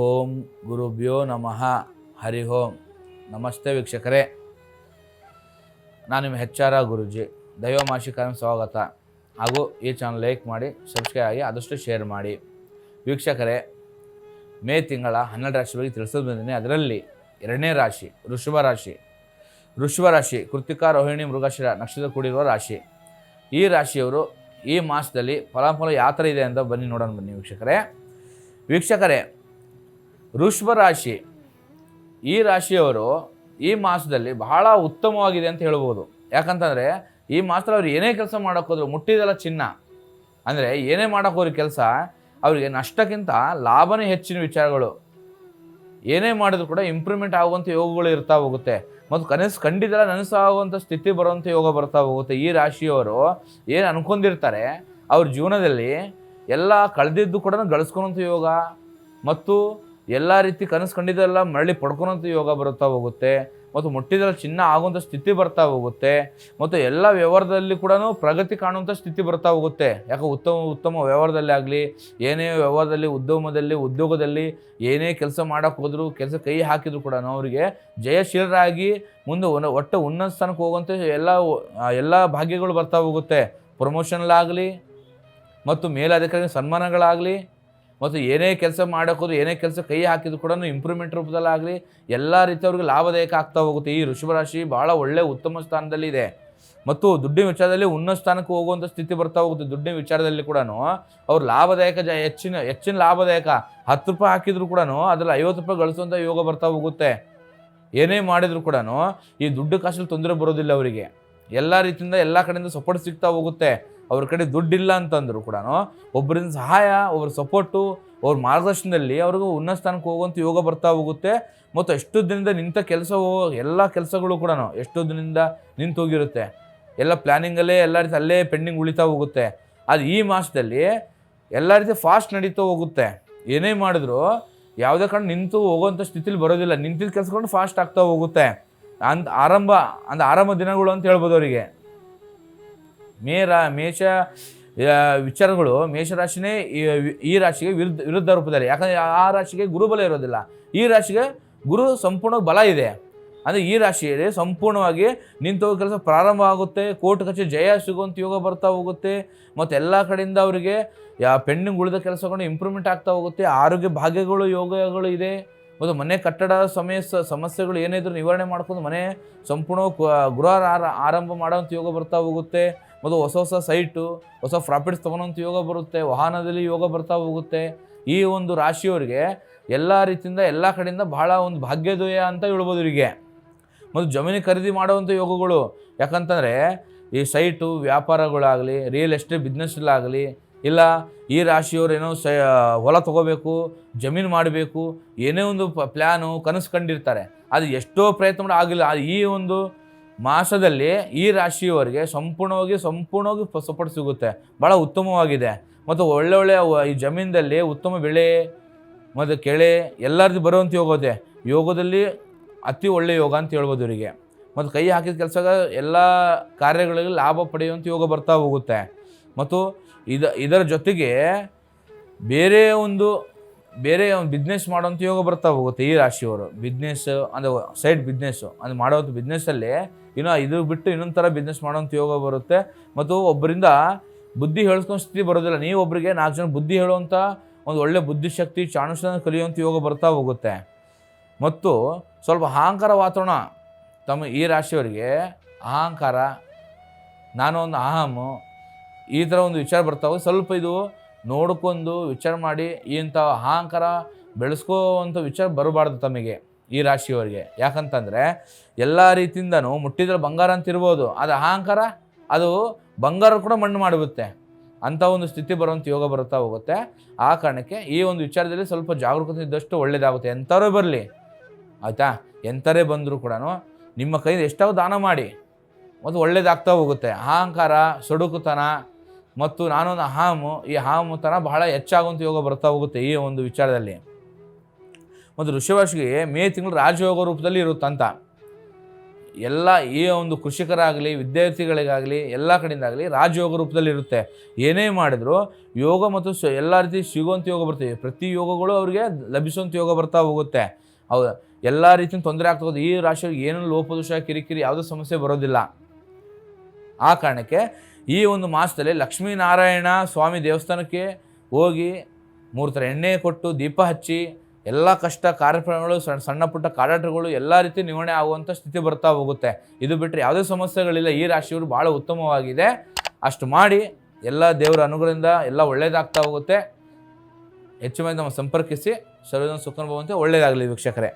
ಓಂ ಗುರುಭ್ಯೋ ನಮಃ ಹರಿ ಓಂ. ನಮಸ್ತೆ ವೀಕ್ಷಕರೇ, ನಾನು ನಿಮ್ಮ HR ಗುರುಜಿ. ದೈವಮಾಶಿಕರಂ ಸ್ವಾಗತ. ಹಾಗೂ ಈ ಚಾನಲ್ ಲೈಕ್ ಮಾಡಿ, ಸಬ್ಸ್ಕ್ರೈಬ್ ಆಗಿ, ಆದಷ್ಟು ಶೇರ್ ಮಾಡಿ. ವೀಕ್ಷಕರೇ, ಮೇ ತಿಂಗಳ 12 ರಾಶಿ ಬಗ್ಗೆ ತಿಳಿಸೋದು ಬಂದಿದ್ದೀನಿ. ಅದರಲ್ಲಿ 2ನೇ ರಾಶಿ ವೃಷಭ ರಾಶಿ. ವೃಷಭ ರಾಶಿ ಕೃತಿಕಾ, ರೋಹಿಣಿ, ಮೃಗಶಿರ ನಕ್ಷತ್ರ ಕೂಡಿರುವ ರಾಶಿ. ಈ ರಾಶಿಯವರು ಈ ಮಾಸದಲ್ಲಿ ಫಲಾಫಲ ಯಾವ ಥರ ಇದೆ ಅಂತ ಬನ್ನಿ ನೋಡೋಣ. ಬನ್ನಿ ವೀಕ್ಷಕರೇ, ವೃಷಭ ರಾಶಿ, ಈ ರಾಶಿಯವರು ಈ ಮಾಸದಲ್ಲಿ ಬಹಳ ಉತ್ತಮವಾಗಿದೆ ಅಂತ ಹೇಳ್ಬೋದು. ಯಾಕಂತಂದರೆ ಈ ಮಾಸದಲ್ಲಿ ಅವ್ರು ಏನೇ ಕೆಲಸ ಮಾಡೋಕ್ಕೋದ್ರು ಮುಟ್ಟಿದೆಲ್ಲ ಚಿನ್ನ. ಅಂದರೆ ಏನೇ ಮಾಡೋಕ್ಕೋದ್ರು ಕೆಲಸ ಅವರಿಗೆ ನಷ್ಟಕ್ಕಿಂತ ಲಾಭನೇ ಹೆಚ್ಚಿನ ವಿಚಾರಗಳು. ಏನೇ ಮಾಡಿದ್ರು ಕೂಡ ಇಂಪ್ರೂವ್ಮೆಂಟ್ ಆಗುವಂಥ ಯೋಗಗಳು ಇರ್ತಾ ಹೋಗುತ್ತೆ. ಮತ್ತು ಖಂಡಿತ ನನಸಾಗುವಂಥ ಸ್ಥಿತಿ ಬರುವಂಥ ಯೋಗ ಬರ್ತಾ ಹೋಗುತ್ತೆ. ಈ ರಾಶಿಯವರು ಏನು ಅನ್ಕೊಂಡಿರ್ತಾರೆ ಅವ್ರ ಜೀವನದಲ್ಲಿ ಎಲ್ಲ ಕಳೆದಿದ್ದು ಕೂಡ ಗಳಿಸ್ಕೊಳೋಂಥ ಯೋಗ, ಮತ್ತು ಎಲ್ಲ ರೀತಿ ಕನಸು ಕಂಡಿದ್ದೆಲ್ಲ ಮರಳಿ ಪಡ್ಕೊಳೋಂಥ ಯೋಗ ಬರುತ್ತಾ ಹೋಗುತ್ತೆ. ಮತ್ತು ಮುಟ್ಟಿದಲ್ಲಿ ಚಿನ್ನ ಆಗುವಂಥ ಸ್ಥಿತಿ ಬರ್ತಾ ಹೋಗುತ್ತೆ. ಮತ್ತು ಎಲ್ಲ ವ್ಯವಹಾರದಲ್ಲಿ ಕೂಡ ಪ್ರಗತಿ ಕಾಣುವಂಥ ಸ್ಥಿತಿ ಬರ್ತಾ ಹೋಗುತ್ತೆ. ಯಾಕೆ ಉತ್ತಮ ವ್ಯವಹಾರದಲ್ಲಿ ಆಗಲಿ, ಏನೇ ವ್ಯವಹಾರದಲ್ಲಿ, ಉದ್ಯೋಗದಲ್ಲಿ ಏನೇ ಕೆಲಸ ಮಾಡೋಕ್ಕೆ ಹೋದರೂ, ಕೆಲಸ ಕೈ ಹಾಕಿದ್ರು ಕೂಡ ಅವರಿಗೆ ಜಯಶೀಲರಾಗಿ ಮುಂದೆ ಒಟ್ಟು ಉನ್ನತ ಸ್ಥಾನಕ್ಕೆ ಹೋಗುವಂಥ ಎಲ್ಲ ಭಾಗ್ಯಗಳು ಬರ್ತಾ ಹೋಗುತ್ತೆ. ಪ್ರಮೋಷನ್ಲಾಗಲಿ, ಮತ್ತು ಮೇಲಧಿಕಾರಿ ಸನ್ಮಾನಗಳಾಗಲಿ, ಮತ್ತು ಏನೇ ಕೆಲಸ ಮಾಡೋಕ್ಕೋದು, ಏನೇ ಕೆಲಸ ಕೈ ಹಾಕಿದ್ರು ಕೂಡ ಇಂಪ್ರೂವ್ಮೆಂಟ್ ರೂಪದಲ್ಲಾಗಲಿ ಎಲ್ಲ ರೀತಿಯವ್ರಿಗೆ ಲಾಭದಾಯಕ ಆಗ್ತಾ ಹೋಗುತ್ತೆ. ಈ ವೃಷಭ ರಾಶಿ ಭಾಳ ಒಳ್ಳೆಯ ಉತ್ತಮ ಸ್ಥಾನದಲ್ಲಿ ಇದೆ. ಮತ್ತು ದುಡ್ಡಿನ ವಿಚಾರದಲ್ಲಿ ಉನ್ನತ ಸ್ಥಾನಕ್ಕೆ ಹೋಗುವಂಥ ಸ್ಥಿತಿ ಬರ್ತಾ ಹೋಗುತ್ತೆ. ದುಡ್ಡಿನ ವಿಚಾರದಲ್ಲಿ ಕೂಡ ಅವ್ರು ಲಾಭದಾಯಕ, ಹೆಚ್ಚಿನ ಲಾಭದಾಯಕ. 10 ರೂಪಾಯಿ ಹಾಕಿದ್ರು ಕೂಡ ಅದರಲ್ಲಿ 50 ರೂಪಾಯಿ ಗಳಿಸುವಂಥ ಯೋಗ ಬರ್ತಾ ಹೋಗುತ್ತೆ. ಏನೇ ಮಾಡಿದ್ರು ಕೂಡ ಈ ದುಡ್ಡು ಕಾಸಲ್ಲಿ ತೊಂದರೆ ಬರೋದಿಲ್ಲ ಅವರಿಗೆ. ಎಲ್ಲ ರೀತಿಯಿಂದ ಎಲ್ಲ ಕಡೆಯಿಂದ ಸಪೋರ್ಟ್ ಸಿಗ್ತಾ ಹೋಗುತ್ತೆ. ಅವ್ರ ಕಡೆ ದುಡ್ಡಿಲ್ಲ ಅಂತಂದ್ರು ಕೂಡ ಒಬ್ಬರಿಂದ ಸಹಾಯ, ಒಬ್ಬರ ಸಪೋರ್ಟು, ಅವ್ರ ಮಾರ್ಗದರ್ಶನದಲ್ಲಿ ಅವ್ರಿಗೂ ಉನ್ನತ ಸ್ಥಾನಕ್ಕೆ ಹೋಗುವಂಥ ಯೋಗ ಬರ್ತಾ ಹೋಗುತ್ತೆ. ಮತ್ತು ಎಷ್ಟು ದಿನದಿಂದ ನಿಂತ ಕೆಲಸ, ಎಲ್ಲ ಕೆಲಸಗಳು ಕೂಡ ಎಷ್ಟೋ ದಿನದಿಂದ ನಿಂತು ಹೋಗಿರುತ್ತೆ. ಎಲ್ಲ ಪ್ಲ್ಯಾನಿಂಗಲ್ಲೇ ಎಲ್ಲ ರೀತಿ ಅಲ್ಲೇ ಪೆಂಡಿಂಗ್ ಉಳಿತಾ ಹೋಗುತ್ತೆ. ಅದು ಈ ಮಾಸದಲ್ಲಿ ಎಲ್ಲ ರೀತಿ ಫಾಸ್ಟ್ ನಡೀತಾ ಹೋಗುತ್ತೆ. ಏನೇ ಮಾಡಿದ್ರು ಯಾವುದೇ ಕಾರಣ ನಿಂತು ಹೋಗುವಂಥ ಸ್ಥಿತಿಲಿ ಬರೋದಿಲ್ಲ. ನಿಂತಿದ್ದ ಕೆಲಸಗಳು ಫಾಸ್ಟ್ ಆಗ್ತಾ ಹೋಗುತ್ತೆ. ಆರಂಭ ದಿನಗಳು ಅಂತ ಹೇಳ್ಬೋದು ಅವರಿಗೆ. ಮೇಷ ವಿಚಾರಗಳು ಮೇಷರಾಶಿನೇ ಈ ರಾಶಿಗೆ ವಿರುದ್ಧ ರೂಪದಲ್ಲಿ. ಯಾಕಂದರೆ ಆ ರಾಶಿಗೆ ಗುರುಬಲ ಇರೋದಿಲ್ಲ, ಈ ರಾಶಿಗೆ ಗುರು ಸಂಪೂರ್ಣ ಬಲ ಇದೆ. ಅಂದರೆ ಈ ರಾಶಿಯಲ್ಲಿ ಸಂಪೂರ್ಣವಾಗಿ ನಿಂತು ಹೋಗೋ ಕೆಲಸ ಪ್ರಾರಂಭ ಆಗುತ್ತೆ. ಕೋರ್ಟ್ ಕಚೇರಿ ಜಯ ಸಿಗುವಂಥ ಯೋಗ ಬರ್ತಾ ಹೋಗುತ್ತೆ. ಮತ್ತು ಎಲ್ಲ ಕಡೆಯಿಂದ ಅವರಿಗೆ ಪೆಂಡಿಂಗ್ ಉಳಿದ ಕೆಲಸಗಳು ಇಂಪ್ರೂವ್ಮೆಂಟ್ ಆಗ್ತಾ ಹೋಗುತ್ತೆ. ಆರೋಗ್ಯ ಭಾಗ್ಯಗಳು, ಯೋಗಗಳು ಇದೆ. ಮತ್ತು ಮನೆ ಕಟ್ಟಡ ಸಮಸ್ಯೆಗಳು ಏನಿದ್ರು ನಿವಾರಣೆ ಮಾಡ್ಕೊಂಡು ಮನೆ ಸಂಪೂರ್ಣ ಗೃಹ ಆರಂಭ ಮಾಡೋವಂಥ ಯೋಗ ಬರ್ತಾ ಹೋಗುತ್ತೆ. ಮತ್ತು ಹೊಸ ಸೈಟು, ಹೊಸ ಪ್ರಾಫಿಟ್ಸ್ ತೊಗೊಳೋಂಥ ಯೋಗ ಬರುತ್ತೆ. ವಾಹನದಲ್ಲಿ ಯೋಗ ಬರ್ತಾ ಹೋಗುತ್ತೆ. ಈ ಒಂದು ರಾಶಿಯವರಿಗೆ ಎಲ್ಲ ರೀತಿಯಿಂದ ಎಲ್ಲ ಕಡೆಯಿಂದ ಬಹಳ ಒಂದು ಭಾಗ್ಯೋದಯ ಅಂತ ಹೇಳ್ಬೋದು ಇವರಿಗೆ. ಮತ್ತು ಜಮೀನು ಖರೀದಿ ಮಾಡುವಂಥ ಯೋಗಗಳು. ಯಾಕಂತಂದರೆ ಈ ಸೈಟು ವ್ಯಾಪಾರಗಳಾಗಲಿ, ರಿಯಲ್ ಎಸ್ಟೇಟ್ ಬಿಸ್ನೆಸ್ಲಾಗಲಿ, ಇಲ್ಲ ಈ ರಾಶಿಯವರು ಏನೋ ಹೊಲ ತೊಗೋಬೇಕು, ಜಮೀನು ಮಾಡಬೇಕು, ಏನೇ ಒಂದು ಪ್ಲ್ಯಾನು ಕನಸು ಕಂಡಿರ್ತಾರೆ. ಅದು ಎಷ್ಟೋ ಪ್ರಯತ್ನ ಮಾಡಿ ಆಗಿಲ್ಲ. ಈ ಒಂದು ಮಾಸದಲ್ಲಿ ಈ ರಾಶಿಯವರಿಗೆ ಸಂಪೂರ್ಣವಾಗಿ ಸಪೋರ್ಟ್ ಸಿಗುತ್ತೆ. ಭಾಳ ಉತ್ತಮವಾಗಿದೆ. ಮತ್ತು ಒಳ್ಳೆ ಈ ಜಮೀನಲ್ಲಿ ಉತ್ತಮ ಬೆಳೆ ಮತ್ತು ಕೆಳೆ ಎಲ್ಲ ರೀತಿ ಬರುವಂಥ ಯೋಗ ಇದೆ. ಯೋಗದಲ್ಲಿ ಅತಿ ಒಳ್ಳೆಯ ಯೋಗ ಅಂತ ಹೇಳ್ಬೋದು ಇವರಿಗೆ. ಮತ್ತು ಕೈ ಹಾಕಿದ ಕೆಲಸ ಎಲ್ಲ ಕಾರ್ಯಗಳಲ್ಲಿ ಲಾಭ ಪಡೆಯುವಂಥ ಯೋಗ ಬರ್ತಾ ಹೋಗುತ್ತೆ. ಮತ್ತು ಇದರ ಜೊತೆಗೆ ಬೇರೆ ಒಂದು ಬಿಸ್ನೆಸ್ ಮಾಡೋವಂಥ ಯೋಗ ಬರ್ತಾ ಹೋಗುತ್ತೆ. ಈ ರಾಶಿಯವರು ಬಿಸ್ನೆಸ್ ಅಂದರೆ ಸೈಡ್ ಬಿಸ್ನೆಸ್ಸು ಅದು ಮಾಡೋವಂಥ ಬಿಸ್ನೆಸ್ಸಲ್ಲಿ ಇದು ಬಿಟ್ಟು ಇನ್ನೊಂದು ಥರ ಬಿಸ್ನೆಸ್ ಮಾಡೋವಂಥ ಯೋಗ ಬರುತ್ತೆ. ಮತ್ತು ಒಬ್ಬರಿಂದ ಬುದ್ಧಿ ಹೇಳಿಸ್ಕೊಂಡು ಸ್ಥಿತಿ ಬರೋದಿಲ್ಲ. ನೀವು ಒಬ್ಬರಿಗೆ 4 ಜನ ಬುದ್ಧಿ ಹೇಳುವಂಥ ಒಂದು ಒಳ್ಳೆ ಬುದ್ಧಿಶಕ್ತಿ, ಚಾಣುಷ್ಯನ ಕಲಿಯುವಂಥ ಯೋಗ ಬರ್ತಾ ಹೋಗುತ್ತೆ. ಮತ್ತು ಸ್ವಲ್ಪ ಅಹಂಕಾರ ವಾತಾವರಣ ಈ ರಾಶಿಯವರಿಗೆ ಅಹಂಕಾರ, ನಾನು ಒಂದು ಅಹಮು, ಈ ಥರ ಒಂದು ವಿಚಾರ ಬರ್ತಾವೆ. ಸ್ವಲ್ಪ ಇದು ನೋಡ್ಕೊಂಡು ವಿಚಾರ ಮಾಡಿ ಇಂಥ ಅಹಂಕಾರ ಬೆಳೆಸ್ಕೋವಂಥ ವಿಚಾರ ಬರಬಾರ್ದು ತಮಗೆ ಈ ರಾಶಿಯವರಿಗೆ. ಯಾಕಂತಂದರೆ ಎಲ್ಲ ರೀತಿಯಿಂದನೂ ಮುಟ್ಟಿದ್ರೆ ಬಂಗಾರ ಅಂತ ಇರ್ಬೋದು, ಅದು ಅಹಂಕಾರ, ಅದು ಬಂಗಾರ ಕೂಡ ಮಣ್ಣು ಮಾಡಿಬಿಡುತ್ತೆ. ಅಂಥ ಒಂದು ಸ್ಥಿತಿ ಬರುವಂಥ ಯೋಗ ಬರ್ತಾ ಹೋಗುತ್ತೆ. ಆ ಕಾರಣಕ್ಕೆ ಈ ಒಂದು ವಿಚಾರದಲ್ಲಿ ಸ್ವಲ್ಪ ಜಾಗರೂಕತೆ ಇದ್ದಷ್ಟು ಒಳ್ಳೆಯದಾಗುತ್ತೆ. ಎಂಥವರೇ ಬರಲಿ, ಆಯಿತಾ, ಎಂಥರೇ ಬಂದರೂ ಕೂಡ ನಿಮ್ಮ ಕೈಯಿಂದ ಎಷ್ಟಾಗ ದಾನ ಮಾಡಿ, ಮತ್ತು ಒಳ್ಳೆಯದಾಗ್ತಾ ಹೋಗುತ್ತೆ. ಅಹಂಕಾರ, ಸೊಡುಕುತನ ಮತ್ತು ನಾನೊಂದು ಈ ಅಹಮತನ ಬಹಳ ಹೆಚ್ಚಾಗುವಂಥ ಯೋಗ ಬರ್ತಾ ಹೋಗುತ್ತೆ ಈ ಒಂದು ವಿಚಾರದಲ್ಲಿ. ಮತ್ತು ವೃಷಭರಾಶಿಗೆ ಮೇ ತಿಂಗಳು ರಾಜಯೋಗ ರೂಪದಲ್ಲಿ ಇರುತ್ತಂತ. ಎಲ್ಲ ಈ ಒಂದು ಕೃಷಿಕರಾಗಲಿ ವಿದ್ಯಾರ್ಥಿಗಳಿಗಾಗಲಿ ಎಲ್ಲ ಕಡೆಯಿಂದಾಗಲಿ ರಾಜಯೋಗ ರೂಪದಲ್ಲಿ ಇರುತ್ತೆ. ಏನೇ ಮಾಡಿದ್ರು ಯೋಗ ಮತ್ತು ಎಲ್ಲ ರೀತಿ ಸಿಗುವಂಥ ಯೋಗ ಬರ್ತೀವಿ, ಪ್ರತಿ ಯೋಗಗಳು ಅವ್ರಿಗೆ ಲಭಿಸುವಂಥ ಯೋಗ ಬರ್ತಾ ಹೋಗುತ್ತೆ. ಹೌದು, ಎಲ್ಲ ರೀತಿಯ ತೊಂದರೆ ಆಗ್ತಾ ಹೋಗುತ್ತೆ. ಈ ರಾಶಿಯವ್ರಿಗೆ ಏನೂ ಲೋಪದೋಷ ಕಿರಿಕಿರಿ ಯಾವುದೇ ಸಮಸ್ಯೆ ಬರೋದಿಲ್ಲ. ಆ ಕಾರಣಕ್ಕೆ ಈ ಒಂದು ಮಾಸದಲ್ಲಿ ಲಕ್ಷ್ಮೀನಾರಾಯಣ ಸ್ವಾಮಿ ದೇವಸ್ಥಾನಕ್ಕೆ ಹೋಗಿ 3 ಥರ ಎಣ್ಣೆ ಕೊಟ್ಟು ದೀಪ ಹಚ್ಚಿ ಎಲ್ಲ ಕಷ್ಟ ಕಾರ್ಯಕ್ರಮಗಳು ಸಣ್ಣ ಪುಟ್ಟ ಕಾಡಾಟಗಳು ಎಲ್ಲ ರೀತಿ ನಿವಾರಣೆ ಆಗುವಂಥ ಸ್ಥಿತಿ ಬರ್ತಾ ಹೋಗುತ್ತೆ. ಇದು ಬಿಟ್ಟರೆ ಯಾವುದೇ ಸಮಸ್ಯೆಗಳಿಲ್ಲ. ಈ ರಾಶಿಯವರು ಭಾಳ ಉತ್ತಮವಾಗಿದೆ. ಅಷ್ಟು ಮಾಡಿ ಎಲ್ಲ ದೇವರ ಅನುಗ್ರಹದಿಂದ ಎಲ್ಲ ಒಳ್ಳೆಯದಾಗ್ತಾ ಹೋಗುತ್ತೆ. ಹೆಚ್ಚು ಮಂದಿ ನಮ್ಮ ಸಂಪರ್ಕಿಸಿ ಸರ್ವಜನ ಸುಖ ಭವಂತೆ. ಒಳ್ಳೆಯದಾಗಲಿ ವೀಕ್ಷಕರೇ.